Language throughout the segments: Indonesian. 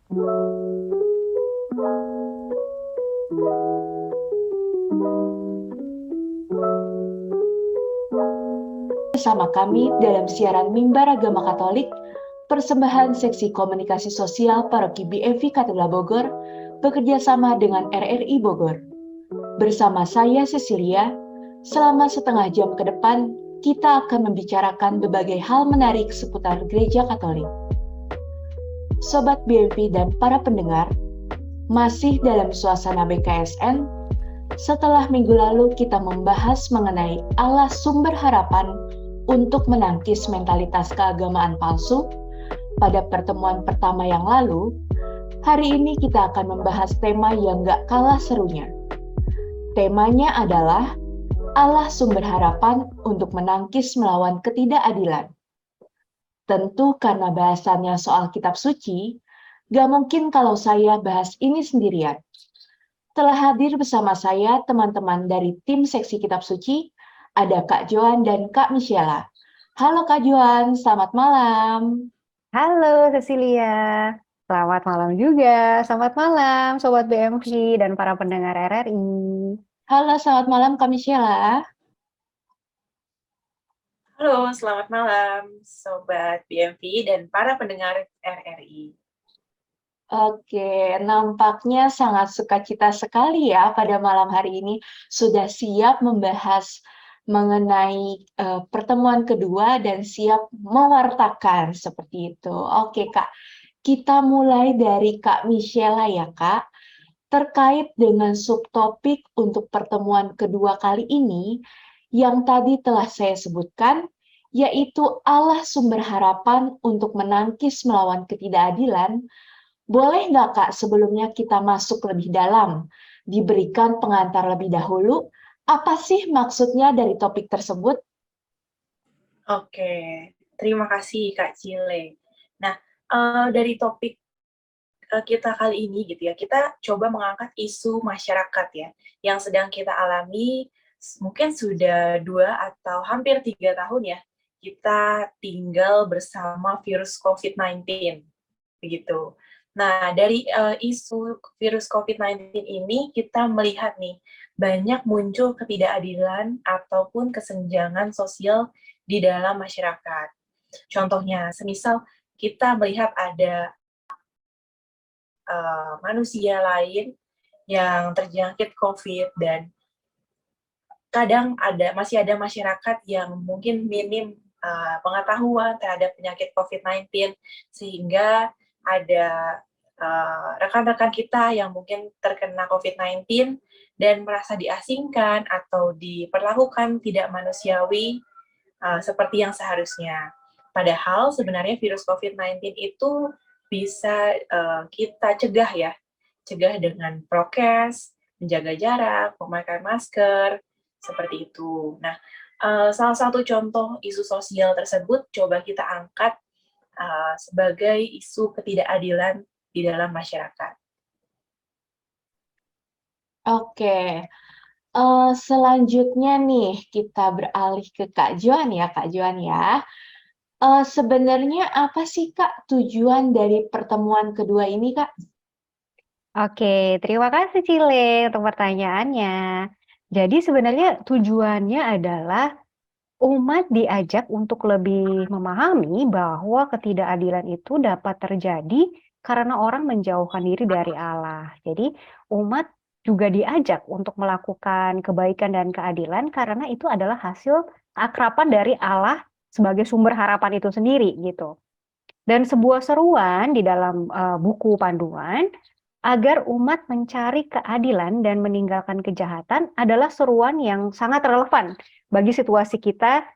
Bersama kami dalam siaran Mimbar Agama Katolik, persembahan Seksi Komunikasi Sosial Paroki BMV Katedral Bogor, bekerja sama dengan RRI Bogor. Bersama saya Cecilia, selama setengah jam ke depan, kita akan membicarakan berbagai hal menarik seputar Gereja Katolik. Sobat BMV dan para pendengar, masih dalam suasana BKSN, setelah minggu lalu kita membahas mengenai Allah sumber harapan untuk menangkis mentalitas keagamaan palsu. Pada pertemuan pertama yang lalu, hari ini kita akan membahas tema yang gak kalah serunya. Temanya adalah Allah sumber harapan untuk menangkis melawan ketidakadilan. Tentu karena bahasannya soal kitab suci, gak mungkin kalau saya bahas ini sendirian. Telah hadir bersama saya teman-teman dari tim seksi kitab suci, ada Kak Joan dan Kak Michela. Halo Kak Joan, selamat malam. Halo Cecilia, selamat malam juga. Selamat malam Sobat BMV dan para pendengar RRI. Halo, selamat malam Kak Michela. Halo, selamat malam Sobat BMV dan para pendengar RRI. Oke, nampaknya sangat sukacita sekali ya pada malam hari ini sudah siap membahas mengenai pertemuan kedua dan siap mewartakan seperti itu. Oke Kak, kita mulai dari Kak Michela ya Kak. Terkait dengan subtopik untuk pertemuan kedua kali ini, yang tadi telah saya sebutkan, yaitu Allah sumber harapan untuk menangkis melawan ketidakadilan. Boleh nggak Kak sebelumnya kita masuk lebih dalam, diberikan pengantar lebih dahulu, apa sih maksudnya dari topik tersebut? Oke, terima kasih Kak Cile. Nah, dari topik kita kali ini gitu ya, kita coba mengangkat isu masyarakat ya, yang sedang kita alami mungkin sudah 2 atau hampir 3 tahun ya, kita tinggal bersama virus COVID-19, begitu. Nah, dari isu virus COVID-19 ini, kita melihat nih, banyak muncul ketidakadilan ataupun kesenjangan sosial di dalam masyarakat. Contohnya, semisal kita melihat ada manusia lain yang terjangkit COVID dan kadang masih ada masyarakat yang mungkin minim pengetahuan terhadap penyakit COVID-19 sehingga ada rekan-rekan kita yang mungkin terkena COVID-19 dan merasa diasingkan atau diperlakukan tidak manusiawi seperti yang seharusnya. Padahal sebenarnya virus COVID-19 itu bisa kita cegah ya, cegah dengan prokes, menjaga jarak, memakai masker, seperti itu. Nah, salah satu contoh isu sosial tersebut coba kita angkat sebagai isu ketidakadilan di dalam masyarakat. Oke, selanjutnya nih kita beralih ke Kak Joan ya, Kak Joan ya. Sebenarnya apa sih Kak tujuan dari pertemuan kedua ini Kak? Oke, terima kasih Cile untuk pertanyaannya. Jadi sebenarnya tujuannya adalah umat diajak untuk lebih memahami bahwa ketidakadilan itu dapat terjadi karena orang menjauhkan diri dari Allah. Jadi umat juga diajak untuk melakukan kebaikan dan keadilan karena itu adalah hasil akraban dari Allah sebagai sumber harapan itu sendiri gitu. Dan sebuah seruan di dalam buku panduan agar umat mencari keadilan dan meninggalkan kejahatan adalah seruan yang sangat relevan bagi situasi kita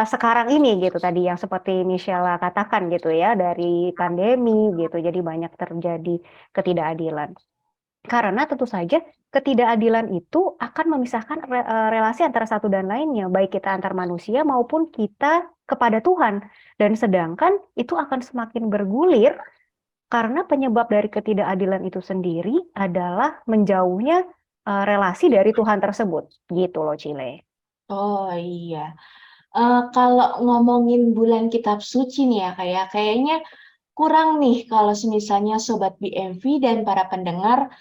sekarang ini gitu tadi yang seperti Michelle katakan gitu ya dari pandemi gitu jadi banyak terjadi ketidakadilan. Karena tentu saja ketidakadilan itu akan memisahkan relasi antara satu dan lainnya, baik kita antar manusia maupun kita kepada Tuhan. Dan sedangkan itu akan semakin bergulir karena penyebab dari ketidakadilan itu sendiri adalah menjauhnya relasi dari Tuhan tersebut. Gitu loh, Cile. Oh iya, kalau ngomongin bulan kitab suci nih ya kayaknya kurang nih kalau misalnya Sobat BMV dan para pendengar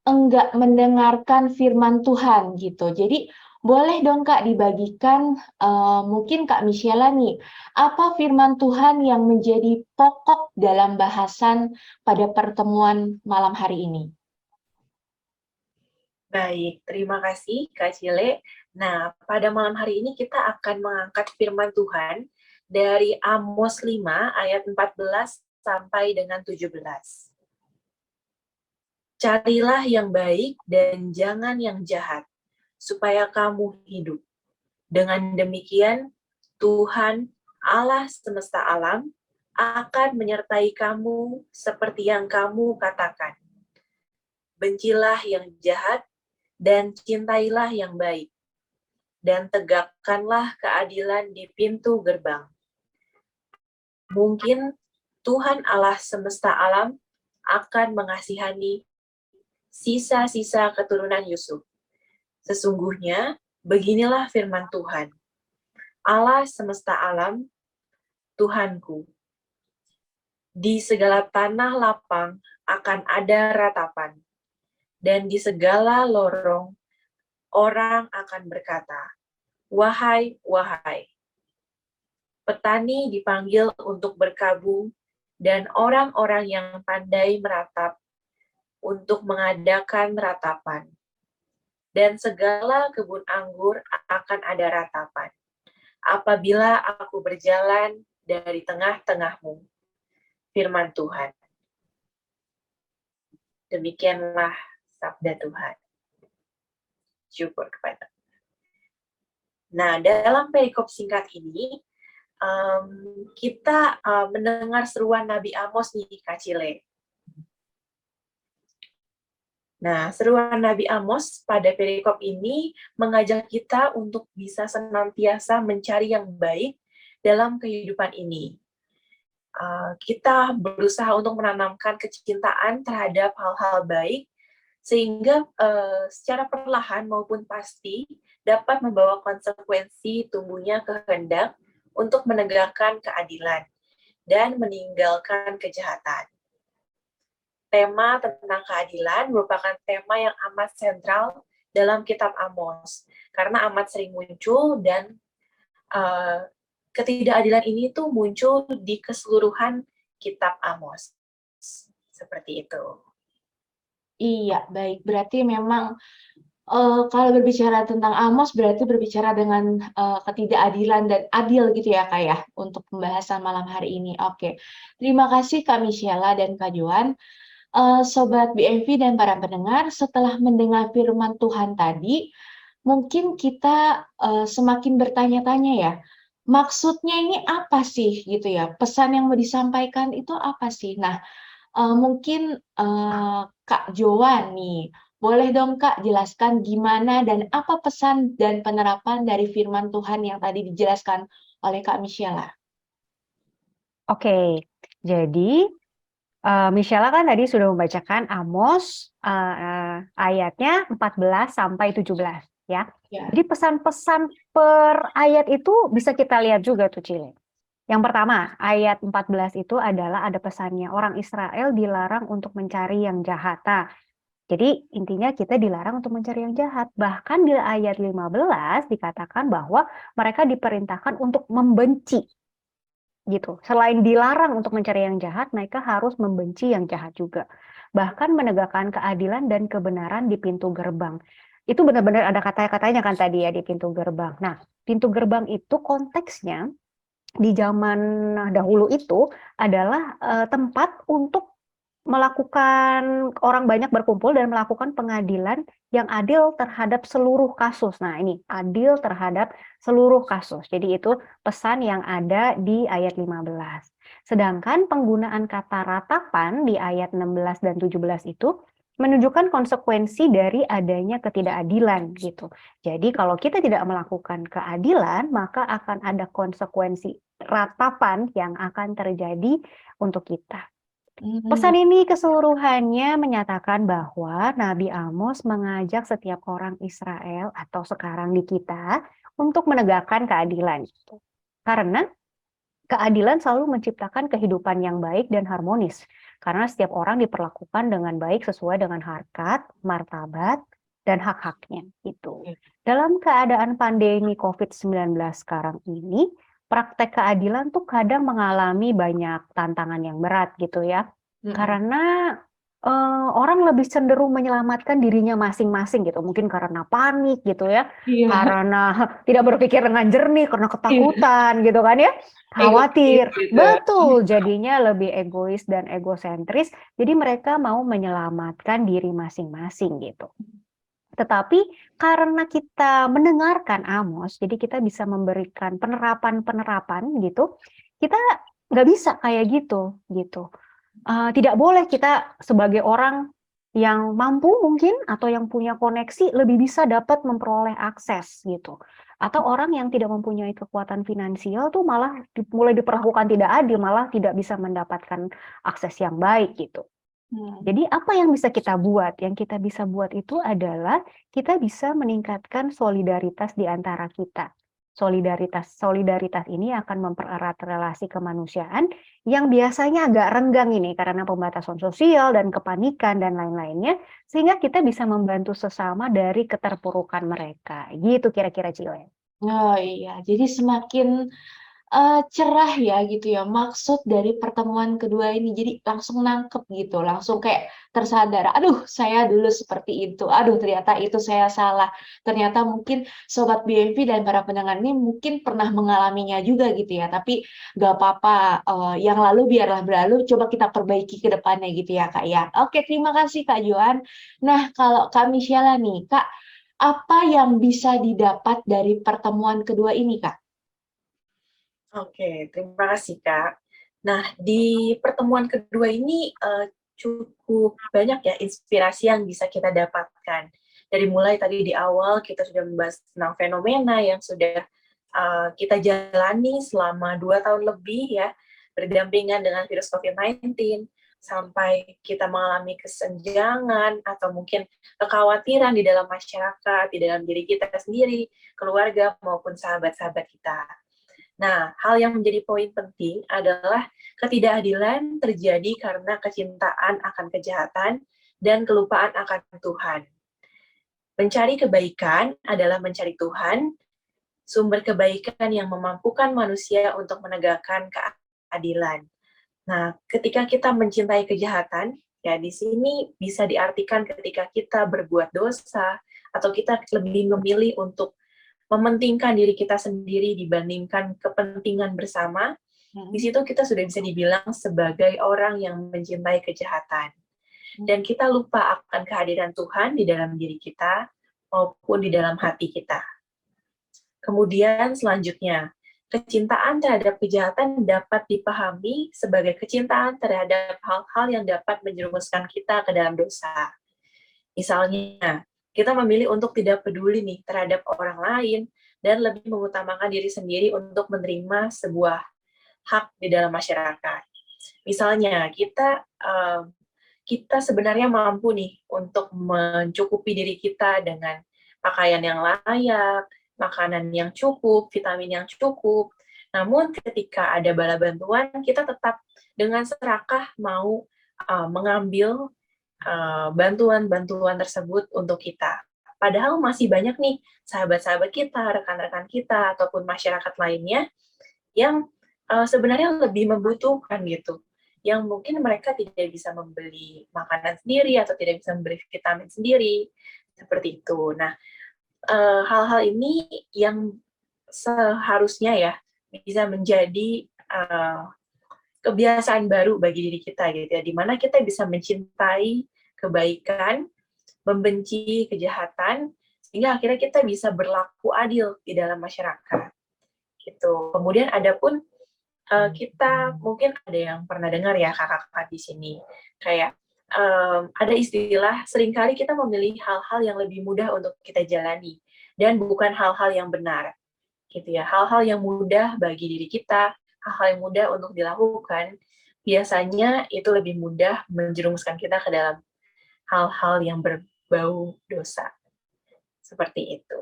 enggak mendengarkan firman Tuhan gitu. Jadi boleh dong Kak dibagikan mungkin Kak Michela nih, apa firman Tuhan yang menjadi pokok dalam bahasan pada pertemuan malam hari ini? Baik, terima kasih Kak Cile. Nah, pada malam hari ini kita akan mengangkat firman Tuhan dari Amos 5 ayat 14 sampai dengan 17. Carilah yang baik dan jangan yang jahat, supaya kamu hidup. Dengan demikian, Tuhan Allah semesta alam akan menyertai kamu seperti yang kamu katakan. Bencilah yang jahat dan cintailah yang baik, dan tegakkanlah keadilan di pintu gerbang. Mungkin Tuhan Allah semesta alam akan mengasihani sisa-sisa keturunan Yusuf. Sesungguhnya, beginilah firman Tuhan. Allah semesta alam, Tuhanku. Di segala tanah lapang akan ada ratapan, dan di segala lorong orang akan berkata, wahai, wahai. Petani dipanggil untuk berkabung, dan orang-orang yang pandai meratap untuk mengadakan ratapan. Dan segala kebun anggur akan ada ratapan. Apabila aku berjalan dari tengah-tengahmu, firman Tuhan. Demikianlah sabda Tuhan. Syukur kepada. Nah, dalam perikop singkat ini, kita mendengar seruan Nabi Amos nih, Kak Cile. Nah, seruan Nabi Amos pada perikop ini mengajak kita untuk bisa senantiasa mencari yang baik dalam kehidupan ini. Kita berusaha untuk menanamkan kecintaan terhadap hal-hal baik, sehingga secara perlahan maupun pasti dapat membawa konsekuensi tumbuhnya kehendak untuk menegakkan keadilan dan meninggalkan kejahatan. Tema tentang keadilan merupakan tema yang amat sentral dalam kitab Amos, karena amat sering muncul dan ketidakadilan ini tuh muncul di keseluruhan kitab Amos. Seperti itu. Iya, baik. Berarti memang kalau berbicara tentang Amos berarti berbicara dengan ketidakadilan dan adil gitu ya Kak ya untuk pembahasan malam hari ini. Oke, terima kasih Kak Michela dan Kak Joan. Sobat BMV dan para pendengar, setelah mendengar firman Tuhan tadi, mungkin kita semakin bertanya-tanya ya, maksudnya ini apa sih gitu ya? Pesan yang mau disampaikan itu apa sih? Nah, mungkin Kak Joan nih, boleh dong Kak jelaskan gimana dan apa pesan dan penerapan dari firman Tuhan yang tadi dijelaskan oleh Kak Michela? Oke, jadi Michela kan tadi sudah membacakan Amos ayatnya 14 sampai 17 ya. Ya. Jadi pesan-pesan per ayat itu bisa kita lihat juga tuh Cile. Yang pertama, ayat 14 itu adalah ada pesannya orang Israel dilarang untuk mencari yang jahat. Nah, jadi intinya kita dilarang untuk mencari yang jahat. Bahkan di ayat 15 dikatakan bahwa mereka diperintahkan untuk membenci. Gitu. Selain dilarang untuk mencari yang jahat, mereka harus membenci yang jahat juga. Bahkan menegakkan keadilan dan kebenaran di pintu gerbang. Itu benar-benar ada kata-katanya kan tadi ya di pintu gerbang. Nah, pintu gerbang itu konteksnya di zaman dahulu itu adalah tempat untuk melakukan orang banyak berkumpul dan melakukan pengadilan yang adil terhadap seluruh kasus. Nah, ini adil terhadap seluruh kasus. Jadi itu pesan yang ada di ayat 15. Sedangkan penggunaan kata ratapan di ayat 16 dan 17 itu menunjukkan konsekuensi dari adanya ketidakadilan gitu. Jadi kalau kita tidak melakukan keadilan, maka akan ada konsekuensi ratapan yang akan terjadi untuk kita. Pesan ini keseluruhannya menyatakan bahwa Nabi Amos mengajak setiap orang Israel atau sekarang di kita untuk menegakkan keadilan. Karena Keadilan selalu menciptakan kehidupan yang baik dan harmonis, karena setiap orang diperlakukan dengan baik sesuai dengan harkat, martabat, dan hak-haknya. Itu. Dalam keadaan pandemi COVID-19 sekarang ini, praktek keadilan tuh kadang mengalami banyak tantangan yang berat gitu ya. Karena orang lebih cenderung menyelamatkan dirinya masing-masing gitu. Mungkin karena panik gitu ya, Iya, karena tidak berpikir dengan jernih, karena ketakutan gitu kan ya. egois Khawatir, gitu. betul, jadinya lebih egois dan egosentris, jadi mereka mau menyelamatkan diri masing-masing gitu. Tetapi karena kita mendengarkan Amos, jadi kita bisa memberikan penerapan-penerapan gitu, kita nggak bisa kayak gitu, gitu. Tidak boleh kita sebagai orang yang mampu mungkin atau yang punya koneksi lebih bisa dapat memperoleh akses gitu. Atau orang yang tidak mempunyai kekuatan finansial tuh malah mulai diperlakukan tidak adil, malah tidak bisa mendapatkan akses yang baik gitu. Jadi apa yang bisa kita buat? Yang kita bisa buat itu adalah kita bisa meningkatkan solidaritas di antara kita. Solidaritas ini akan mempererat relasi kemanusiaan yang biasanya agak renggang ini karena pembatasan sosial dan kepanikan dan lain-lainnya, sehingga kita bisa membantu sesama dari keterpurukan mereka. Gitu kira-kira Cile. Oh iya, jadi semakin cerah ya gitu ya maksud dari pertemuan kedua ini. Jadi langsung nangkep gitu, langsung kayak tersadar, aduh saya dulu seperti itu, aduh ternyata itu saya salah. Ternyata mungkin Sobat BMV dan para pendengar ini mungkin pernah mengalaminya juga gitu ya, tapi gak apa-apa, yang lalu biarlah berlalu, coba kita perbaiki ke depannya gitu ya Kak ya. Oke, terima kasih Kak Johan. Nah, kalau Kak Michela nih, Kak, apa yang bisa didapat dari pertemuan kedua ini, Kak? Oke, terima kasih Kak. Nah, di pertemuan kedua ini cukup banyak ya inspirasi yang bisa kita dapatkan. Dari mulai tadi di awal kita sudah membahas tentang fenomena yang sudah kita jalani selama 2 tahun lebih ya, berdampingan dengan virus COVID-19, sampai kita mengalami kesenjangan atau mungkin kekhawatiran di dalam masyarakat, di dalam diri kita sendiri, keluarga, maupun sahabat-sahabat kita. Nah, hal yang menjadi poin penting adalah ketidakadilan terjadi karena kecintaan akan kejahatan dan kelupaan akan Tuhan. Mencari kebaikan adalah mencari Tuhan, sumber kebaikan yang memampukan manusia untuk menegakkan keadilan. Nah, ketika kita mencintai kejahatan, ya di sini bisa diartikan ketika kita berbuat dosa atau kita lebih memilih untuk mementingkan diri kita sendiri dibandingkan kepentingan bersama, di situ kita sudah bisa dibilang sebagai orang yang mencintai kejahatan. Dan kita lupa akan kehadiran Tuhan di dalam diri kita maupun di dalam hati kita. Kemudian selanjutnya, kecintaan terhadap kejahatan dapat dipahami sebagai kecintaan terhadap hal-hal yang dapat menjerumuskan kita ke dalam dosa. Misalnya, kita memilih untuk tidak peduli nih terhadap orang lain dan lebih mengutamakan diri sendiri untuk menerima sebuah hak di dalam masyarakat. Misalnya, kita sebenarnya mampu nih untuk mencukupi diri kita dengan pakaian yang layak, makanan yang cukup, vitamin yang cukup. Namun ketika ada bala bantuan, kita tetap dengan serakah mau mengambil bantuan-bantuan tersebut untuk kita. Padahal masih banyak nih sahabat-sahabat kita, rekan-rekan kita, ataupun masyarakat lainnya yang sebenarnya lebih membutuhkan gitu. Yang mungkin mereka tidak bisa membeli makanan sendiri atau tidak bisa membeli vitamin sendiri, seperti itu. Nah, hal-hal ini yang seharusnya ya bisa menjadi kebiasaan baru bagi diri kita gitu ya, di mana kita bisa mencintai kebaikan, membenci kejahatan, sehingga akhirnya kita bisa berlaku adil di dalam masyarakat. Gitu. Kemudian ada pun kita mungkin ada yang pernah dengar ya kakak-kakak di sini, kayak ada istilah seringkali kita memilih hal-hal yang lebih mudah untuk kita jalani dan bukan hal-hal yang benar, gitu ya. Hal-hal yang mudah bagi diri kita, hal-hal yang mudah untuk dilakukan, biasanya itu lebih mudah menjerumuskan kita ke dalam hal-hal yang berbau dosa. Seperti itu.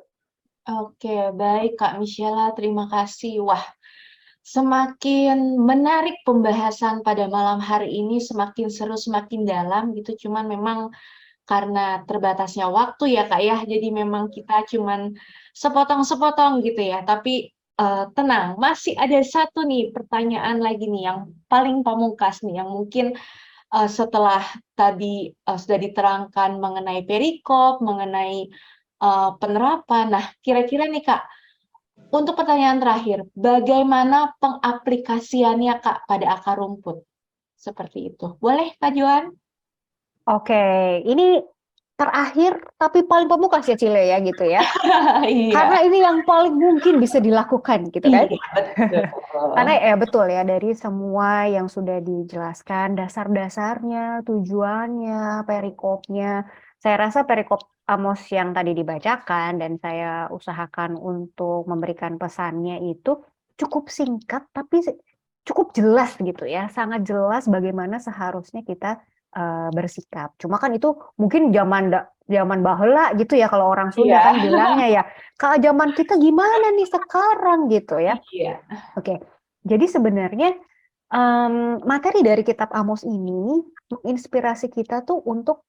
Oke, baik Kak Michela, terima kasih. Wah, semakin menarik pembahasan pada malam hari ini, semakin seru, semakin dalam gitu. Cuman memang karena terbatasnya waktu ya Kak ya, jadi memang kita cuman sepotong-sepotong gitu ya. Tapi tenang, masih ada satu nih pertanyaan lagi nih yang paling pamungkas nih, yang mungkin setelah tadi sudah diterangkan mengenai perikop, mengenai penerapan. Nah, kira-kira nih Kak, untuk pertanyaan terakhir, bagaimana pengaplikasiannya Kak pada akar rumput? Seperti itu. Boleh Kak Joan? Oke, ini terakhir tapi paling pamungkas ya Cile ya gitu ya. Iya, Karena ini yang paling mungkin bisa dilakukan gitu kan. iya betul. Karena ya betul ya dari semua yang sudah dijelaskan dasar-dasarnya, tujuannya, perikopnya. Saya rasa perikop Amos yang tadi dibacakan dan saya usahakan untuk memberikan pesannya itu cukup singkat tapi cukup jelas gitu ya. Sangat jelas bagaimana seharusnya kita bersikap. Cuma kan itu mungkin zaman baheula gitu ya kalau orang Sunda Iya, kan bilangnya ya. Kalau zaman kita gimana nih sekarang gitu ya. iya. Oke, jadi sebenarnya materi dari kitab Amos ini menginspirasi kita tuh untuk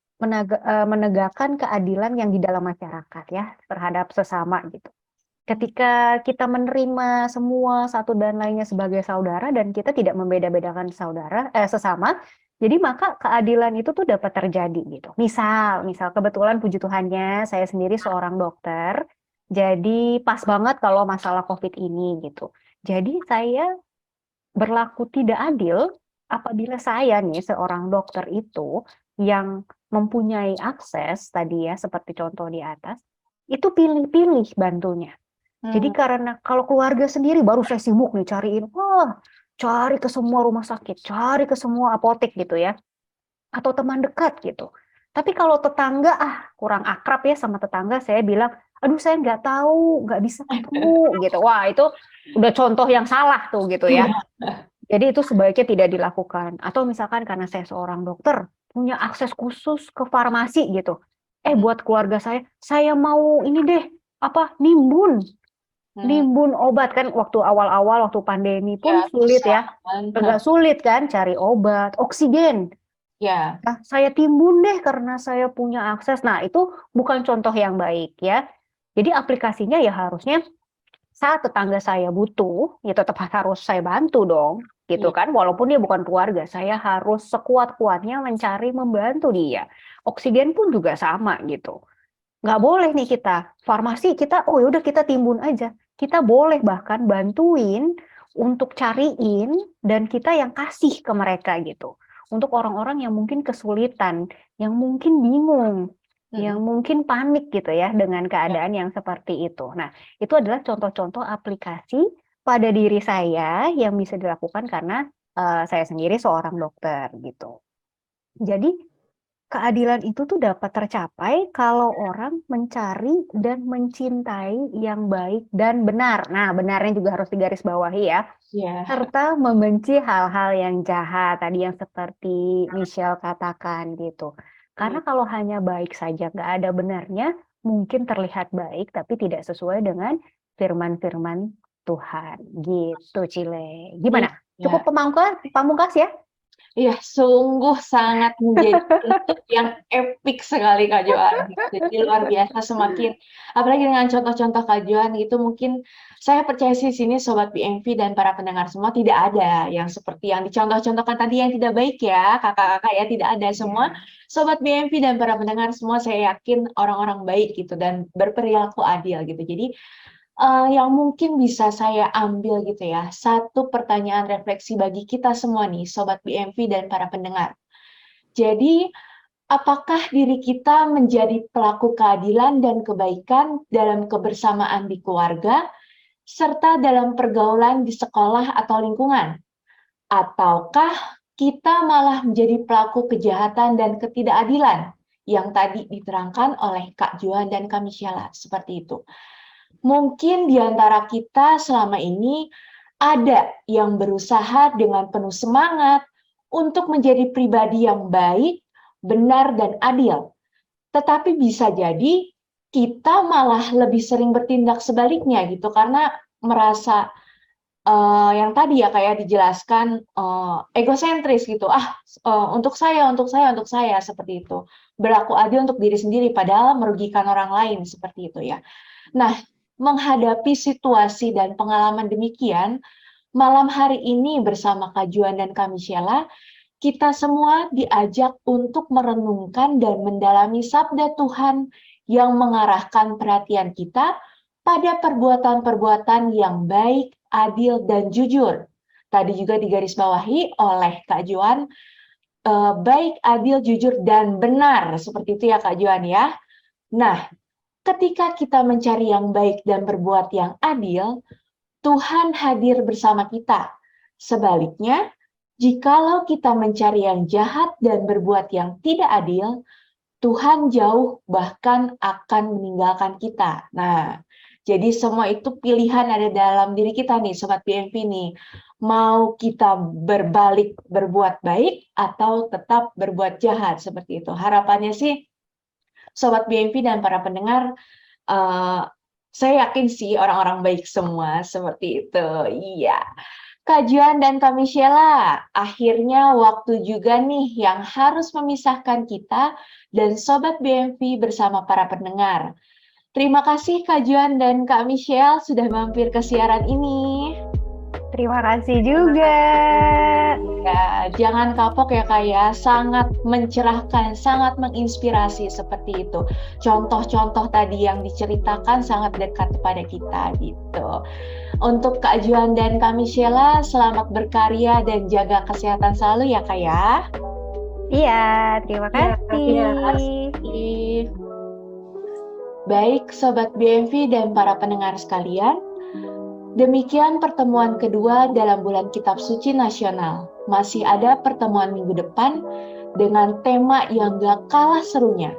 menegakkan keadilan yang di dalam masyarakat ya terhadap sesama gitu. Ketika kita menerima semua satu dan lainnya sebagai saudara dan kita tidak membeda-bedakan sesama, jadi maka keadilan itu tuh dapat terjadi gitu. Misal kebetulan puji Tuhannya saya sendiri seorang dokter, jadi pas banget kalau masalah COVID ini gitu. Jadi saya berlaku tidak adil apabila saya nih seorang dokter itu yang mempunyai akses tadi ya seperti contoh di atas itu pilih-pilih bantunya. Jadi Hmm, karena kalau keluarga sendiri baru saya sibuk nih cariin, wah cari ke semua rumah sakit, cari ke semua apotek gitu ya, atau teman dekat gitu. Tapi kalau tetangga kurang akrab ya sama tetangga, saya bilang, aduh saya nggak tahu, nggak bisa ketemu gitu. Wah itu udah contoh yang salah tuh gitu ya. iya. Jadi itu sebaiknya tidak dilakukan. Atau misalkan karena saya seorang dokter, punya akses khusus ke farmasi gitu. Hmm, Buat keluarga saya mau ini deh, nimbun. hmm, Nimbun obat kan waktu awal-awal, waktu pandemi ya pun sulit susah ya. kan. Agak sulit kan cari obat, oksigen. Ya, Nah, saya timbun deh karena saya punya akses. Nah, itu bukan contoh yang baik ya. Jadi aplikasinya ya harusnya saat tetangga saya butuh, ya tetap harus saya bantu dong, gitu iya. kan. Walaupun dia bukan keluarga, saya harus sekuat-kuatnya mencari membantu dia. Oksigen pun juga sama gitu. Nggak boleh nih kita, farmasi kita, oh yaudah kita timbun aja. Kita boleh bahkan bantuin untuk cariin dan kita yang kasih ke mereka gitu. Untuk orang-orang yang mungkin kesulitan, yang mungkin bingung, yang Mm-mm. mungkin panik gitu ya dengan Ya. keadaan yang seperti itu. Nah, itu adalah contoh-contoh aplikasi pada diri saya yang bisa dilakukan karena saya sendiri seorang dokter gitu. Jadi keadilan itu tuh dapat tercapai kalau orang mencari dan mencintai yang baik dan benar. Nah, benarnya juga harus digarisbawahi ya. Ya. Serta membenci hal-hal yang jahat, tadi yang seperti Michelle katakan gitu. Iya. Karena kalau hanya baik saja, nggak ada benarnya, mungkin terlihat baik, tapi tidak sesuai dengan firman-firman Tuhan. Gitu, Cile. Gimana? Cukup Iya. pamungkas ya? Iya, sungguh sangat menjadi bentuk yang epik sekali Kak Joan. Jadi luar biasa semakin, apalagi dengan contoh-contoh Kak Joan gitu, mungkin saya percaya sih sini Sobat BMV dan para pendengar semua tidak ada yang seperti yang dicontoh-contohkan tadi yang tidak baik ya, kakak-kakak ya, tidak ada semua. Ya. Sobat BMV dan para pendengar semua saya yakin orang-orang baik gitu dan berperilaku adil gitu. Jadi yang mungkin bisa saya ambil gitu ya, satu pertanyaan refleksi bagi kita semua nih, Sobat BMV dan para pendengar. Jadi, apakah diri kita menjadi pelaku keadilan dan kebaikan dalam kebersamaan di keluarga, serta dalam pergaulan di sekolah atau lingkungan? Ataukah kita malah menjadi pelaku kejahatan dan ketidakadilan yang tadi diterangkan oleh Kak Johan dan Kak Michela, seperti itu. Mungkin di antara kita selama ini ada yang berusaha dengan penuh semangat untuk menjadi pribadi yang baik, benar, dan adil. Tetapi bisa jadi kita malah lebih sering bertindak sebaliknya gitu karena merasa yang tadi ya kayak dijelaskan egosentris gitu. Untuk saya, seperti itu. Berlaku adil untuk diri sendiri padahal merugikan orang lain seperti itu ya. Nah, menghadapi situasi dan pengalaman demikian, malam hari ini bersama Kak Juan dan Kak Michela, kita semua diajak untuk merenungkan dan mendalami sabda Tuhan yang mengarahkan perhatian kita pada perbuatan-perbuatan yang baik, adil, dan jujur. Tadi juga digarisbawahi oleh Kak Juan, baik, adil, jujur, dan benar. Seperti itu ya Kak Juan ya. Nah, ketika kita mencari yang baik dan berbuat yang adil, Tuhan hadir bersama kita. Sebaliknya, jikalau kita mencari yang jahat dan berbuat yang tidak adil, Tuhan jauh bahkan akan meninggalkan kita. Nah, jadi semua itu pilihan ada dalam diri kita nih, Sobat BMP nih. Mau kita berbalik berbuat baik atau tetap berbuat jahat, seperti itu. Harapannya sih, Sobat BMP dan para pendengar, saya yakin sih orang-orang baik semua, seperti itu. Iya. Kak Juan dan Kak Michela, akhirnya waktu juga nih yang harus memisahkan kita dan Sobat BMV bersama para pendengar. Terima kasih Kak Juan dan Kak Michelle sudah mampir ke siaran ini. Terima kasih juga. Ya, jangan kapok ya Kak ya, sangat mencerahkan, sangat menginspirasi seperti itu. Contoh-contoh tadi yang diceritakan sangat dekat kepada kita gitu. Untuk Kak Juan dan Kak Michela, selamat berkarya dan jaga kesehatan selalu ya Kak ya. Iya, terima kasih. Baik Sobat BMV dan para pendengar sekalian, demikian pertemuan kedua dalam bulan Kitab Suci Nasional. Masih ada pertemuan minggu depan dengan tema yang gak kalah serunya.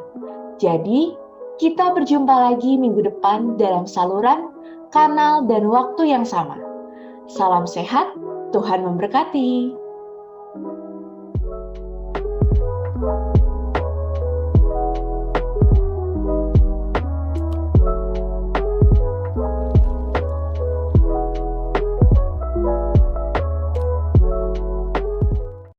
Jadi, kita berjumpa lagi minggu depan dalam saluran, kanal, dan waktu yang sama. Salam sehat, Tuhan memberkati.